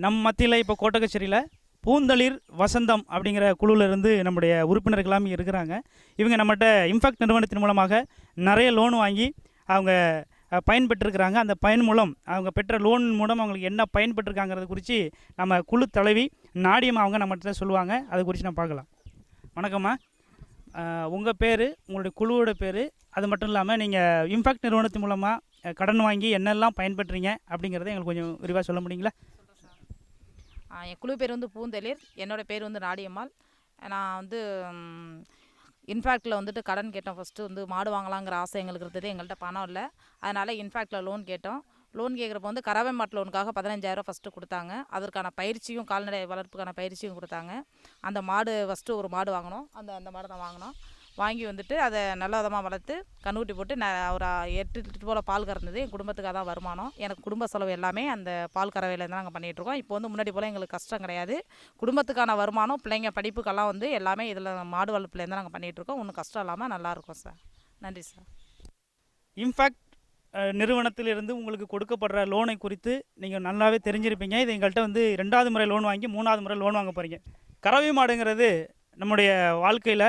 நம் மத்தியில் இப்போ கோட்டக்கச்சேரியில் பூந்தளிர் வசந்தம் அப்படிங்கிற குழுவிலிருந்து நம்முடைய உறுப்பினர்கள் எல்லாமே இருக்கிறாங்க. இவங்க நம்மகிட்ட இம்பாக்ட் நிறுவனத்தின் மூலமாக நிறைய லோன் வாங்கி அவங்க பயன்பெற்றிருக்கிறாங்க. அந்த பயன் மூலம் அவங்க பெற்ற லோன் மூலம் அவங்களுக்கு என்ன பயன்பெற்றிருக்காங்கிறது குறித்து நம்ம குழு தலைவி நாடியம்மா அவங்க நம்மகிட்ட சொல்லுவாங்க. அதை குறித்து நம்ம பார்க்கலாம். வணக்கம்மா, உங்கள் பேர், உங்களுடைய குழுவோட பேர், அது மட்டும் இல்லாமல் நீங்கள் இம்பாக்ட் நிறுவனத்தின் மூலமாக கடன் வாங்கி என்னெல்லாம் பயன்பெற்றீங்க அப்படிங்கிறத எங்களுக்கு கொஞ்சம் விரிவாக சொல்ல முடியுங்களா? என் குழு பேர் வந்து பூந்தளிர், என்னோடய பேர் வந்து நாடியம்மாள். நான் வந்து இன்ஃபேக்டில் வந்துட்டு கடன் கேட்டோம். ஃபஸ்ட்டு வந்து மாடு வாங்கலாங்கிற ஆசை எங்களுக்கு இருந்தது. எங்கள்கிட்ட பணம் இல்லை, அதனால் இன்ஃபேக்டில் லோன் கேட்டோம். லோன் கேட்குறப்போ வந்து கறவை மாட்டு லோனுக்காக 15,000 ஃபஸ்ட்டு கொடுத்தாங்க. அதற்கான பயிற்சியும், கால்நடை வளர்ப்புக்கான பயிற்சியும் கொடுத்தாங்க. அந்த மாடு ஃபஸ்ட்டு ஒரு மாடு வாங்கினோம். அந்த மாடை தான் வாங்கினோம். வாங்கி வந்துட்டு அதை நல்ல விதமாக வளர்த்து கன்றுக்குட்டி போட்டு ஒரு 8 லிட்டர் போல் பால் கறந்தது. என் குடும்பத்துக்காக தான் வருமானம். எனக்கு குடும்ப செலவு எல்லாமே அந்த பால் கறவையிலேருந்து நாங்கள் பண்ணிகிட்ருக்கோம். இப்போ வந்து முன்னாடி போல் எங்களுக்கு கஷ்டம் கிடையாது. குடும்பத்துக்கான வருமானம், பிள்ளைங்க படிப்புக்கெல்லாம் வந்து எல்லாமே இதில் மாடு வளர்ப்புலேருந்து நாங்கள் பண்ணிகிட்ருக்கோம். ஒன்றும் கஷ்டம் இல்லாமல் நல்லாயிருக்கும் சார். நன்றி சார். இம்பாக்ட் நிறுவனத்திலிருந்து உங்களுக்கு கொடுக்கப்படுற லோனை குறித்து நீங்கள் நல்லாவே தெரிஞ்சிருப்பீங்க. இது எங்கள்கிட்ட வந்து 2வது முறை லோன் வாங்கி 3வது முறை லோன் வாங்க போகிறீங்க. கறவை மாடுங்கிறது நம்முடைய வாழ்க்கையில்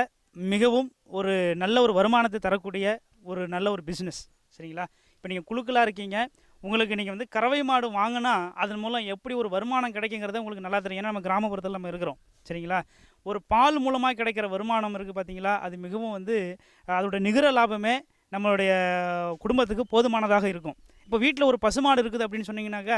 மிகவும் ஒரு நல்ல ஒரு வருமானத்தை தரக்கூடிய ஒரு நல்ல ஒரு பிஸ்னஸ், சரிங்களா? இப்போ நீங்கள் குழுக்களாக இருக்கீங்க, உங்களுக்கு நீங்கள் வந்து கறவை மாடு வாங்கினா அதன் மூலம் எப்படி ஒரு வருமானம் கிடைக்குங்கிறத உங்களுக்கு நல்லா தெரியும். ஏன்னா நம்ம கிராமப்புறத்தில் நம்ம இருக்கிறோம், சரிங்களா? ஒரு பால் மூலமாக கிடைக்கிற வருமானம் இருக்குது பார்த்தீங்களா, அது மிகவும் வந்து அதோட நிகர லாபமே நம்மளுடைய குடும்பத்துக்கு போதுமானதாக இருக்கும். இப்போ வீட்டில் ஒரு பசுமாடு இருக்குது அப்படின்னு சொன்னீங்கன்னாக்கா,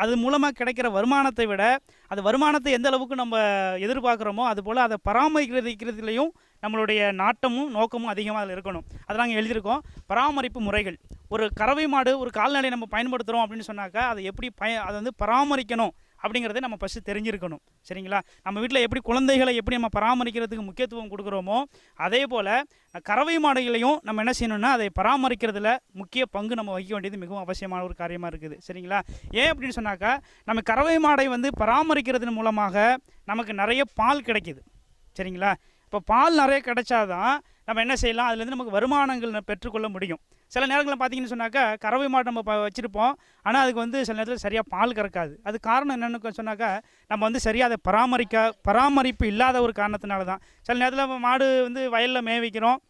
அது மூலமாக கிடைக்கிற வருமானத்தை விட அது வருமானத்தை எந்த அளவுக்கு நம்ம எதிர்பார்க்குறோமோ அதுபோல் அதை பராமரிக்கிறதுலையும் நம்மளுடைய நாட்டமும் நோக்கமும் அதிகமாக அதில் இருக்கணும். அதை நாங்கள் எழுதியிருக்கோம். பராமரிப்பு முறைகள், ஒரு கறவை மாடு ஒரு கால்நடை நம்ம பயன்படுத்துகிறோம் அப்படின்னு சொன்னாக்கா அதை எப்படி அதை வந்து பராமரிக்கணும் அப்படிங்கிறத நம்ம ஃபஸ்ட்டு தெரிஞ்சிருக்கணும், சரிங்களா? நம்ம வீட்டில் எப்படி குழந்தைகளை எப்படி நம்ம பராமரிக்கிறதுக்கு முக்கியத்துவம் கொடுக்குறோமோ அதே போல் கறவை மாடுகளையும் நம்ம என்ன செய்யணும்னா அதை பராமரிக்கிறதுல முக்கிய பங்கு நம்ம வகிக்க வேண்டியது மிகவும் அவசியமான ஒரு காரியமாக இருக்குது, சரிங்களா? ஏன் அப்படின்னு சொன்னாக்கா, நம்ம கறவை மாடை வந்து பராமரிக்கிறதன் மூலமாக நமக்கு நிறைய பால் கிடைக்கிது, சரிங்களா? இப்போ பால் நிறைய கிடைச்சாதான் நம்ம என்ன செய்யலாம், அதுலேருந்து நமக்கு வருமானங்கள் பெற்றுக்கொள்ள முடியும். சில நேரங்களில் பார்த்தீங்கன்னு சொன்னாக்கா கறவை மாடு நம்ம வச்சுருப்போம், ஆனால் அதுக்கு வந்து சில நேரத்தில் சரியாக பால் கறக்காது. அது காரணம் என்னென்னு சொன்னாக்கா, நம்ம வந்து சரியாக அதை பராமரிப்பு இல்லாத ஒரு காரணத்தினால தான். சில நேரத்தில் மாடு வந்து வயலில் மேய்விக்கிறோம்,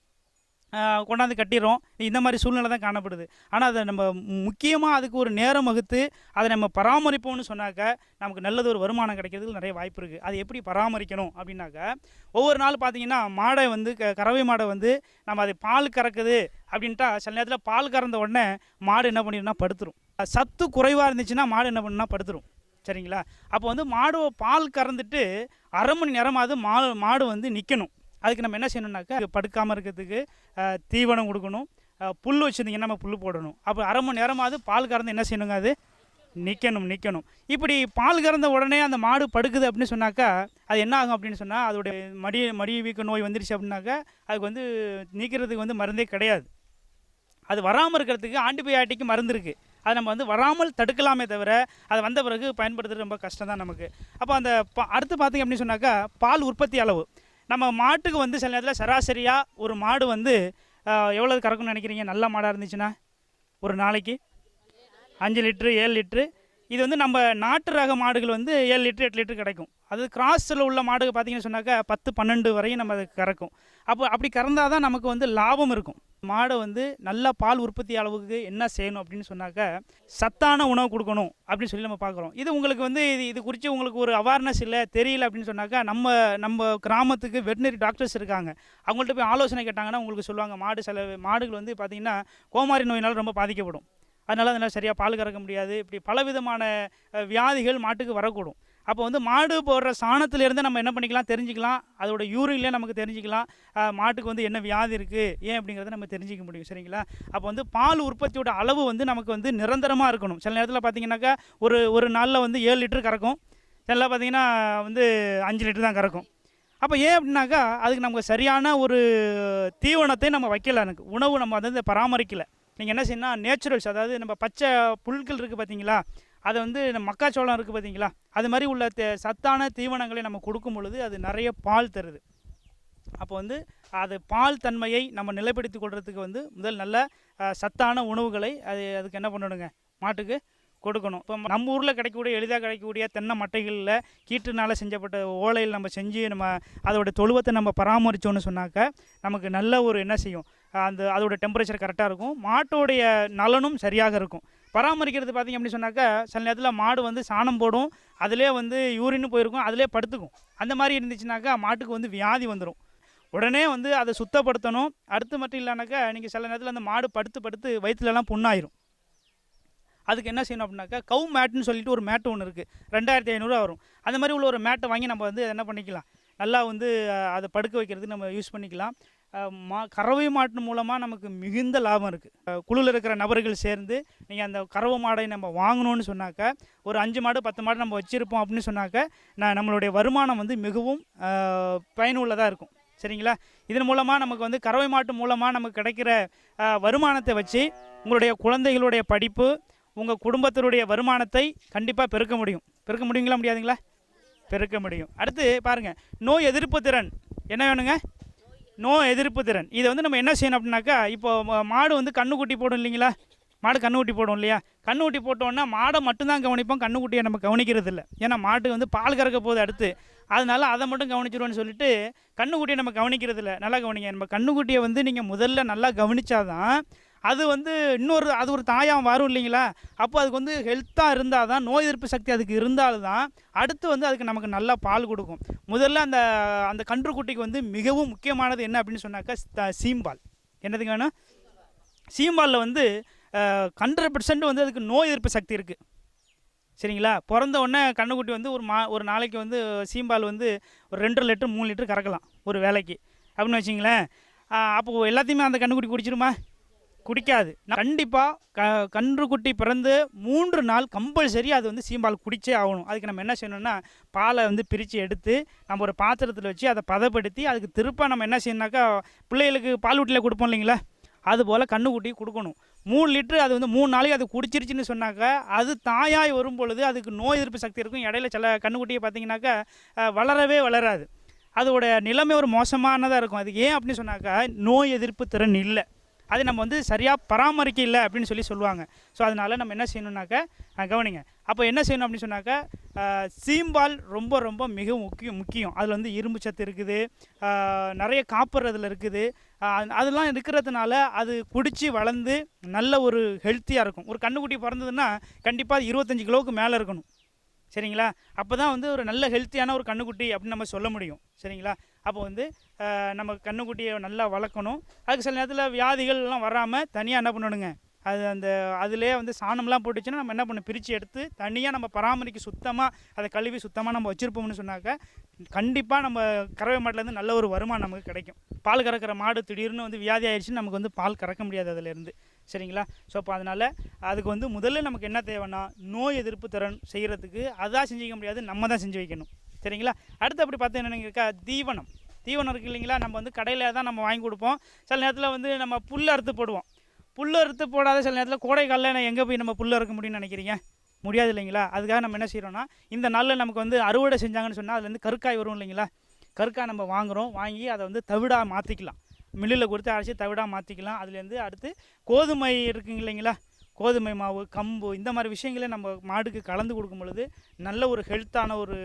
கொண்டாந்து கட்டிடுறோம், இந்த மாதிரி சூழ்நிலை தான் காணப்படுது. ஆனால் அதை நம்ம முக்கியமாக அதுக்கு ஒரு நேரம் வகுத்து அதை நம்ம பராமரிப்போம்னு சொன்னாக்கா நமக்கு நல்லது ஒரு வருமானம் கிடைக்கிறதுக்கு நிறைய வாய்ப்பு இருக்குது. அது எப்படி பராமரிக்கணும் அப்படின்னாக்கா, ஒவ்வொரு நாள் பார்த்திங்கன்னா மாடை வந்து கறவை மாடை வந்து நம்ம அது பால் கறக்குது அப்படின்ட்டா சில நேரத்தில் பால் கறந்த உடனே மாடு என்ன பண்ணிடும்னா படுத்துரும். சத்து குறைவாக இருந்துச்சுன்னா மாடு என்ன பண்ணுன்னா படுத்துரும், சரிங்களா? அப்போ வந்து மாடு பால் கறந்துட்டு அரை மணி நேரமாவது மாடு வந்து நிற்கணும். அதுக்கு நம்ம என்ன செய்யணுன்னாக்கா, படுக்காமல் இருக்கிறதுக்கு தீவனம் கொடுக்கணும், புல் வச்சுருந்தீங்கன்னா நம்ம புல் போடணும். அப்போ அரை மணி நேரமாவது பால் கறந்து என்ன செய்யணுங்க, அது நிற்கணும். இப்படி பால் கறந்த உடனே அந்த மாடு படுக்குது அப்படின்னு சொன்னாக்கா அது என்ன ஆகும் அப்படின்னு சொன்னால், அதோடைய மடி வீக்க நோய் வந்துருச்சு அப்படின்னாக்கா அதுக்கு வந்து நீக்கிறதுக்கு வந்து மருந்தே கிடையாது. அது வராமல் இருக்கிறதுக்கு ஆன்டிபயாட்டிக் மருந்து இருக்குது. அதை நம்ம வந்து வராமல் தடுக்கலாமே தவிர அதை வந்த பிறகு பயன்படுத்துறது ரொம்ப கஷ்டம் தான் நமக்கு. அப்போ அந்த அடுத்து பார்த்திங்க அப்படின்னு சொன்னாக்கா, பால் உற்பத்தி அளவு நம்ம மாட்டுக்கு வந்து சில நேரத்தில் சராசரியாக ஒரு மாடு வந்து எவ்வளோ கறக்கும்னு நினைக்கிறீங்க? நல்ல மாடாக இருந்துச்சுன்னா ஒரு நாளைக்கு 5 லிட்ரு 7 லிட்ரு. இது வந்து நம்ம நாட்டு ரக மாடுகள் வந்து 7 லிட்ரு 8 லிட்ரு கிடைக்கும். அது கிராஸில் உள்ள மாடு பார்த்திங்கன்னு சொன்னாக்கா 10-12 வரையும் நம்ம அது கறக்கும். அப்படி கறந்தால் தான் நமக்கு வந்து லாபம் இருக்கும். மாடை வந்து நல்ல பால் உற்பத்தி அளவுக்கு என்ன செய்யணும் அப்படின்னு சொன்னாக்கா, சத்தான உணவு கொடுக்கணும் அப்படின்னு சொல்லி நம்ம பார்க்குறோம். இது உங்களுக்கு வந்து இது குறித்து உங்களுக்கு ஒரு அவேர்னஸ் இல்லை, தெரியல அப்படின்னு சொன்னாக்கா, நம்ம கிராமத்துக்கு வெட்டினரி டாக்டர்ஸ் இருக்காங்க. அவங்கள்ட்ட போய் ஆலோசனை கேட்டாங்கன்னா உங்களுக்கு சொல்லுவாங்க, சில மாடுகள் வந்து பார்த்திங்கன்னா கோமாரி நோயினால் ரொம்ப பாதிக்கப்படும். அதனால் சரியாக பால் கறக்க முடியாது. இப்படி பலவிதமான வியாதிகள் மாட்டுக்கு வரக்கூடும். அப்போ வந்து மாடு போடுற சாணத்திலேருந்து நம்ம என்ன பண்ணிக்கலாம், தெரிஞ்சிக்கலாம். அதோட யூரின்லேயே நமக்கு தெரிஞ்சிக்கலாம் மாட்டுக்கு வந்து என்ன வியாதி இருக்குது, ஏன் அப்படிங்கிறத நம்ம தெரிஞ்சிக்க முடியும், சரிங்களா? அப்போ வந்து பால் உற்பத்தியோட அளவு வந்து நமக்கு வந்து நிரந்தரமாக இருக்கணும். சில நேரத்தில் பார்த்திங்கனாக்கா ஒரு நாளில் வந்து 7 லிட்டர் கறக்கும், சில பார்த்திங்கன்னா வந்து 5 லிட்டர் தான் கறக்கும். அப்போ ஏன் அப்படின்னாக்கா, அதுக்கு நமக்கு சரியான ஒரு தீவனத்தை நம்ம வைக்கல, எனக்கு உணவு நம்ம வந்து பராமரிக்கலை. நீங்கள் என்ன செய்யணும், நேச்சுரல்ஸ், அதாவது நம்ம பச்சை புல்கள் இருக்குது பார்த்தீங்களா, அதை வந்து மக்காச்சோளம் இருக்குது பார்த்தீங்களா, அது மாதிரி உள்ள சத்தான தீவனங்களை நம்ம கொடுக்கும் பொழுது அது நிறைய பால் தருது. அப்போ வந்து அது பால் தன்மையை நம்ம நிலைப்படுத்தி கொள்றதுக்கு வந்து முதல் நல்ல சத்தான உணவுகளை அதுக்கு என்ன பண்ணணுங்க, மாட்டுக்கு கொடுக்கணும். இப்போ நம்ம ஊரில் கிடைக்கக்கூடிய எளிதாக கிடைக்கக்கூடிய தென்னை மட்டைகளில் கீற்றுனால செஞ்சப்பட்ட ஓலையில் நம்ம செஞ்சு நம்ம அதோட தொழுவத்தை நம்ம பராமரித்தோன்னு சொன்னாக்க நமக்கு நல்ல ஒரு என்ன செய்யும், அதோட டெம்பரேச்சர் கரெக்டாக இருக்கும், மாட்டோடைய நலனும் சரியாக இருக்கும். பராமரிக்கிறது பார்த்திங்க அப்படின்னு சொன்னாக்கா சில நேரத்தில் மாடு வந்து சாணம் போடும், அதிலே வந்து யூரின்னு போயிருக்கும், அதிலே படுத்துக்கும். அந்த மாதிரி இருந்துச்சுனாக்கா மாட்டுக்கு வந்து வியாதி வந்துடும். உடனே வந்து அதை சுத்தப்படுத்தணும். அடுத்து மட்டும் இல்லைனாக்கா நீங்கள் சில நேரத்தில் அந்த மாடு படுத்து படுத்து வயிற்றுலலாம் புண்ணாயிரும். அதுக்கு என்ன செய்யணும் அப்படின்னாக்கா கவு மேட்டுன்னு சொல்லிட்டு ஒரு மேட்டு ஒன்று இருக்குது, 2500 வரும். அந்த மாதிரி உள்ள ஒரு மேட்டை வாங்கி நம்ம வந்து என்ன பண்ணிக்கலாம், நல்லா வந்து அதை படுக்க வைக்கிறதுக்கு நம்ம யூஸ் பண்ணிக்கலாம். கறவை மாட்டு மூலமாக நமக்கு மிகுந்த லாபம் இருக்குது. குழுவில் இருக்கிற நபர்கள் சேர்ந்து நீங்கள் அந்த கறவை மாடை நம்ம வாங்கணும்னு சொன்னாக்கா ஒரு 5 மாடு 10 மாடு நம்ம வச்சுருப்போம் அப்படின்னு சொன்னாக்க நம்மளுடைய வருமானம் வந்து மிகவும் பயனுள்ளதாக இருக்கும். சரிங்களா? இதன் மூலமாக நமக்கு வந்து கறவை மாட்டு மூலமாக நமக்கு கிடைக்கிற வருமானத்தை வச்சு உங்களுடைய குழந்தைகளுடைய படிப்பு, உங்கள் குடும்பத்தினுடைய வருமானத்தை கண்டிப்பாக பெருக்க முடியுங்களா முடியாதுங்களா? பெருக்க முடியும். அடுத்து பாருங்கள், நோய் எதிர்ப்பு திறன் என்ன வேணுங்க? நோய் எதிர்ப்பு திறன். இதை வந்து நம்ம என்ன செய்யணும் அப்படின்னாக்கா, இப்போ மாடு வந்து கண்ணுக்குட்டி போடும் இல்லைங்களா? மாடு கண்ணுக்குட்டி போடும் இல்லையா? கண்ணுக்குட்டி போட்டோன்னா மாடை மட்டும்தான் கவனிப்போம், கண்ணுக்குட்டியை நம்ம கவனிக்கிறது இல்லை. ஏன்னா மாட்டு வந்து பால் கறக்க போகுது அடுத்து, அதனால் அதை மட்டும் கவனிச்சிருவோன்னு சொல்லிட்டு கண்ணுக்குட்டியை நம்ம கவனிக்கிறது இல்லை. நல்லா கவனிங்க. நம்ம கண்ணுக்குட்டியை வந்து நீங்கள் முதல்ல நல்லா கவனிச்சாதான் அது வந்து அது ஒரு தாயாக வரும் இல்லைங்களா? அப்போ அதுக்கு வந்து ஹெல்த்தாக இருந்தால் தான், நோய் எதிர்ப்பு சக்தி அதுக்கு இருந்தால்தான் அடுத்து வந்து அதுக்கு நமக்கு நல்லா பால் கொடுக்கும். முதல்ல அந்த கன்றுக்குட்டிக்கு வந்து மிகவும் முக்கியமானது என்ன அப்படின்னு சொன்னாக்கா சீம்பால். என்னதுங்க வேணும்? சீம்பாலில் வந்து 100% வந்து அதுக்கு நோய் எதிர்ப்பு சக்தி இருக்குது. சரிங்களா? பிறந்த உடனே கன்றுக்குட்டி வந்து ஒரு நாளைக்கு வந்து சீம்பால் வந்து ஒரு 2 லிட்டர் 3 லிட்டர் கறக்கலாம் ஒரு வேலைக்கு அப்படின்னு வச்சிங்களேன். அப்போது எல்லாத்தையுமே அந்த கன்றுக்குட்டி குடிச்சிருமா? குடிக்காது. கண்டிப்பாக கன்றுக்குட்டி பிறந்து 3 நாள் கம்பல்சரி அது வந்து சீம்பால் குடிச்சே ஆகணும். அதுக்கு நம்ம என்ன செய்யணும்னா, பாலை வந்து பிரித்து எடுத்து நம்ம ஒரு பாத்திரத்தில் வச்சு அதை பதப்படுத்தி அதுக்கு திருப்ப நம்ம என்ன செய்யணுனாக்கா, பிள்ளைகளுக்கு பால் ஊட்டியில் கொடுப்போம் இல்லைங்களா, அதுபோல் கன்றுக்குட்டி கொடுக்கணும். 3 லிட்டரு அது வந்து 3 நாளைக்கு அது குடிச்சிருச்சுன்னு சொன்னாக்கா அது தாயாய் வரும் பொழுது அதுக்கு நோய் எதிர்ப்பு சக்தி இருக்கும். இடையில சில கன்றுக்குட்டியை பார்த்தீங்கன்னாக்கா வளரவே வளராது. அதோட நிலைமை ஒரு மோசமானதாக இருக்கும். அது ஏன் அப்படின்னு சொன்னாக்கா நோய் எதிர்ப்பு திறன் இல்லை, அதை நம்ம வந்து சரியாக பராமரிக்க இல்லை அப்படின்னு சொல்லுவாங்க. ஸோ அதனால் நம்ம என்ன செய்யணுன்னாக்கா கவனிங்க. அப்போ என்ன செய்யணும் அப்படின்னு சொன்னாக்கா சீம்பால் ரொம்ப ரொம்ப மிக முக்கியம். அதில் வந்து இரும்பு சத்து இருக்குது, நிறைய காப்பர் அதில் இருக்குது. அதெல்லாம் இருக்கிறதுனால அது குடித்து வளர்ந்து நல்ல ஒரு ஹெல்த்தியாக இருக்கும். ஒரு கன்றுக்குட்டி பிறந்ததுன்னா கண்டிப்பாக 25 கிலோவுக்கு மேலே இருக்கணும். சரிங்களா? அப்போ தான் வந்து ஒரு நல்ல ஹெல்த்தியான ஒரு கன்றுக்குட்டி அப்படின்னு நம்ம சொல்ல முடியும். சரிங்களா? அப்போ வந்து நம்ம கன்றுக்குட்டியை நல்லா வளர்க்கணும். அதுக்கு சில நேரத்தில் வியாதிகள்லாம் வராமல் தனியாக என்ன பண்ணணுங்க, அதிலே வந்து சாணம்லாம் போட்டுச்சுன்னா நம்ம என்ன பண்ணணும், பிரித்து எடுத்து தனியாக நம்ம பராமரிக்க சுத்தமாக அதை கழுவி சுத்தமாக நம்ம வச்சுருப்போம்னு சொன்னாக்க கண்டிப்பாக நம்ம கறவை மாட்டிலேருந்து நல்ல ஒரு வருமானம் நமக்கு கிடைக்கும். பால் கறக்கிற மாடு திடீர்னு வந்து வியாதி ஆயிடுச்சுன்னு நமக்கு வந்து பால் கறக்க முடியாது அதிலேருந்து. சரிங்களா? ஸோ அப்போ அதனால் அதுக்கு வந்து முதல்ல நமக்கு என்ன தேவைன்னா, நோய் எதிர்ப்பு திறன் செய்கிறதுக்கு அதான் செஞ்சிக்க முடியாது, நம்ம தான் செஞ்சு வைக்கணும். சரிங்களா? அடுத்து அப்படி பார்த்து என்னென்னக்கா, தீவனம் இருக்குது இல்லைங்களா? நம்ம வந்து கடையில் தான் நம்ம வாங்கி கொடுப்போம். சில நேரத்தில் வந்து நம்ம புல் அறுத்து போடுவோம். புல் அறுத்து போடாத சில நேரத்தில் கோடை காலில் எங்கே போய் நம்ம புல் அறுக்க முடியும்னு நினைக்கிறீங்க? முடியாது இல்லைங்களா? அதுக்காக நம்ம என்ன செய்கிறோன்னா, இந்த நாளில் நமக்கு வந்து அறுவடை செஞ்சாங்கன்னு சொன்னால் அதுலேருந்து கருக்காய் வரும் இல்லைங்களா? கருக்காய் நம்ம வாங்கி அதை வந்து தவிடாக மாற்றிக்கலாம். மில்லில் கொடுத்து அரைச்சி தவிடாக மாற்றிக்கலாம். அதுலேருந்து அடுத்து கோதுமை இருக்குங்க இல்லைங்களா, கோதுமை மாவு, கம்பு, இந்த மாதிரி விஷயங்களே நம்ம மாடுக்கு கலந்து கொடுக்கும் பொழுது நல்ல ஒரு ஹெல்த்தான ஒரு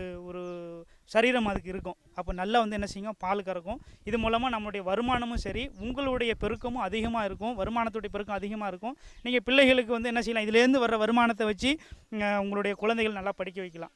சரீரம் அதுக்கு இருக்கும். அப்போ நல்லா வந்து என்ன செய்யும், பால் கறக்கும். இது மூலமாக நம்மளுடைய வருமானமும் சரி, உங்களுடைய பெருக்கமும் அதிகமாக இருக்கும், வருமானத்துடைய பெருக்கம் அதிகமாக இருக்கும். நீங்கள் பிள்ளைகளுக்கு வந்து என்ன செய்யலாம், இதுலேருந்து வர்ற வருமானத்தை வச்சு உங்களுடைய குழந்தைகள் நல்லா படிக்க வைக்கலாம்.